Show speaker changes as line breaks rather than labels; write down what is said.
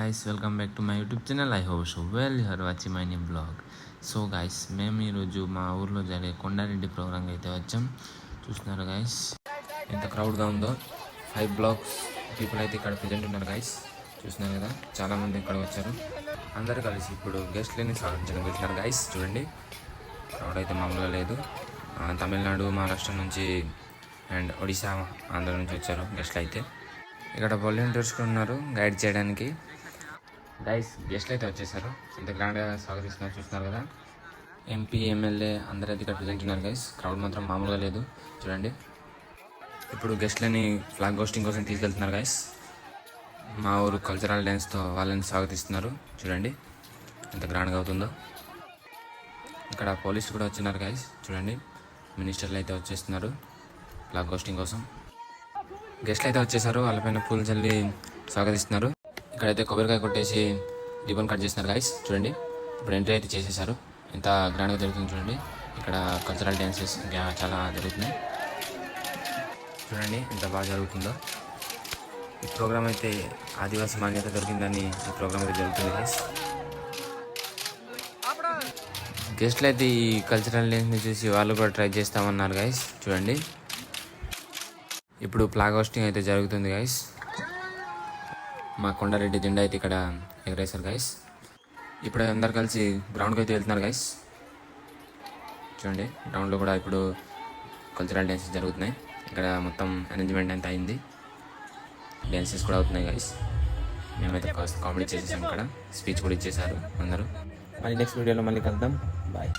guys, welcome back to my YouTube channel. I hope so well. You are watching my new vlog. So guys మేము ఈరోజు మా ఊర్లో జరిగే కొండారెడ్డి ప్రోగ్రామ్కి అయితే వచ్చాం. చూస్తున్నారు గైస్ ఎంత క్రౌడ్గా ఉందో. 5 blocks పీపుల్ అయితే ఇక్కడ ప్రజెంట్ ఉన్నారు గైస్. చూస్తున్నారు కదా, చాలామంది ఇక్కడ వచ్చారు. అందరూ కలిసి ఇప్పుడు గెస్ట్లని స్వాగతించడం వెళ్తున్నారు గైస్. చూడండి, క్రౌడ్ అయితే మామూలుగా లేదు. తమిళనాడు, మహారాష్ట్ర నుంచి అండ్ ఒడిశా, ఆంధ్ర నుంచి వచ్చారు గెస్ట్లు అయితే. ఇక్కడ వాలంటీర్స్ ఉన్నారు గైడ్ చేయడానికి. గైస్ గెస్ట్లు అయితే వచ్చేసారు, ఇంత గ్రాండ్గా స్వాగతిస్తున్నారు. చూస్తున్నారు కదా, ఎంపీ, ఎమ్మెల్యే అందరూ అయితే ఇక్కడ ప్రజెంట్ ఉన్నారు గైస్. క్రౌడ్ మాత్రం మామూలుగా లేదు. చూడండి, ఇప్పుడు గెస్ట్లని ఫ్లాగ్ హోస్టింగ్ కోసం తీసుకెళ్తున్నారు గైస్. మా ఊరు కల్చరల్ డ్యాన్స్తో వాళ్ళని స్వాగతిస్తున్నారు. చూడండి ఎంత గ్రాండ్గా అవుతుందో. ఇక్కడ పోలీసులు కూడా వచ్చినారు గైస్. చూడండి, మినిస్టర్లు అయితే వచ్చేస్తున్నారు ఫ్లాగ్ హోస్టింగ్ కోసం. గెస్ట్లు అయితే వచ్చేసారు, వాళ్ళపైన పూలు చల్లి స్వాగతిస్తున్నారు. ఇక్కడైతే కొబ్బరికాయ కొట్టేసి రిబన్ కట్ చేస్తున్నారు గైస్. చూడండి, ఇప్పుడు ఎంట్రీ అయితే చేసేసారు. ఎంత గ్రాండ్గా జరుగుతుంది చూడండి. ఇక్కడ కల్చరల్ డ్యాన్సెస్ ఇంకా చాలా జరుగుతున్నాయి. చూడండి ఎంత బాగా జరుగుతుందో. ఈ ప్రోగ్రామ్ అయితే ఆదివాసీ మాన్యత దొరికిందని ఈ ప్రోగ్రామ్ అయితే జరుగుతుంది గైస్. గెస్ట్లు అయితే ఈ కల్చరల్ డ్యాన్స్ని చూసి వాళ్ళు కూడా ట్రై చేస్తామన్నారు గైస్. చూడండి, ఇప్పుడు ఫ్లాగ్ హోస్టింగ్ అయితే జరుగుతుంది గైస్. మా కొండారెడ్డి జెండా అయితే ఇక్కడ ఎగరేశారు గైస్. ఇప్పుడు అందరు కలిసి గ్రౌండ్కి అయితే వెళ్తున్నారు గైస్. చూడండి, గ్రౌండ్లో కూడా ఇప్పుడు కల్చరల్ డ్యాన్సెస్ జరుగుతున్నాయి. ఇక్కడ మొత్తం అరేంజ్మెంట్ అంతా అయింది, డ్యాన్సెస్ కూడా అవుతున్నాయి గైస్. మేమైతే కామెడీ చేసేసాం, ఇక్కడ స్పీచ్ కూడా ఇచ్చేసారు అందరూ. మళ్ళీ నెక్స్ట్ వీడియోలో మళ్ళీ కలుద్దాం. బాయ్.